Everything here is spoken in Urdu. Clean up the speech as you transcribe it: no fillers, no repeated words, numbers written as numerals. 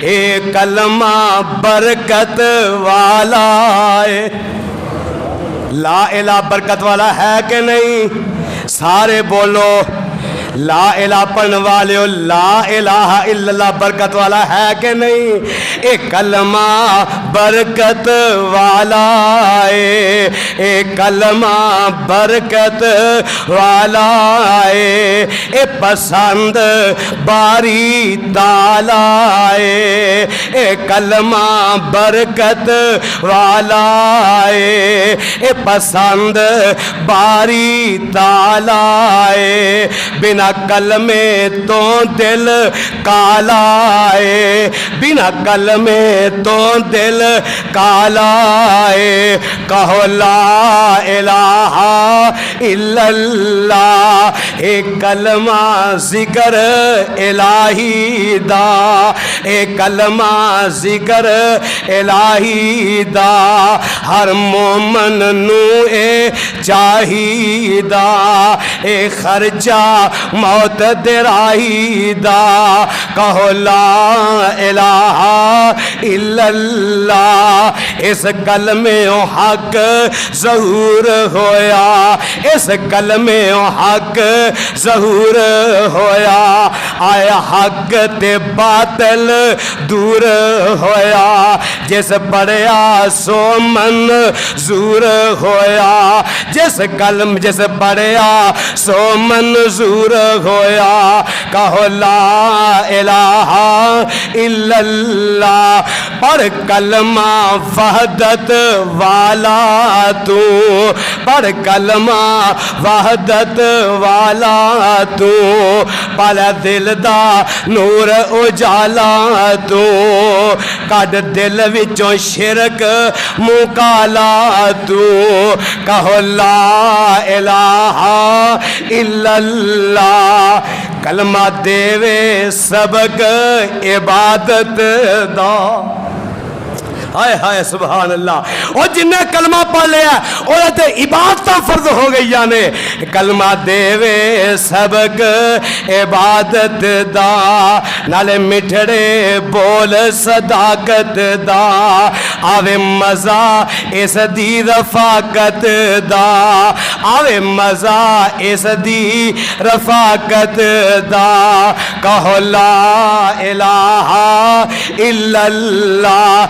اے کلمہ برکت والا ہے، لا الہ برکت والا ہے کہ نہیں؟ سارے بولو لا الہ پڑھنے والے ہو، لا الہ الا اللہ برکت والا ہے کہ نہیں؟ اے کلمہ برکت والا ہے، اے کلمہ برکت والا ہے، اے پسند باری تعالی ہے، اے کلمہ برکت والا ہے، اے پسند باری تعالی ہے، بنا کلمے تو دل کالا ہے، بنا کلمے تو دل کالا ہے، کہو لا الہ الا اللہ، اے کلمہ ذکر الہی دا، اے کلمہ ذکر الہی دا، ہر مومن نو اے چاہیدا، اے خرچہ موت درائی دا، کہو لا الہ الا اللہ، اس کلمے حق ظہور ہویا، اس کلمے حق ظہور ہویا، آیا حق تے باطل دور ہویا، جس پڑھیا سو منظور ہویا، جس پڑھیا سو منظور ہویا، کہو لا الہ الا اللہ، پڑھ کلمہ وحدت والا تو، پڑھ کلمہ وحدت والا تو، پڑھ دل دا نور اجالا تو، کڈ دل وچوں شرک مکالا تو، کہو لا الہ الا اللہ، کلمہ دیوے سبق عبادت دا، ہائے ہائے سبحان اللہ، اور جن نے کلمہ پڑھ لیا اور تے عبادت فرض ہو گئی، یعنی کلمہ دیوے سبق عبادت دا، نالے مٹھڑے بول صداقت دا، آوے مزہ اس دی رفاقت دا، آوے مزہ اس دی رفاقت دا، کہو لا الہ الا اللہ۔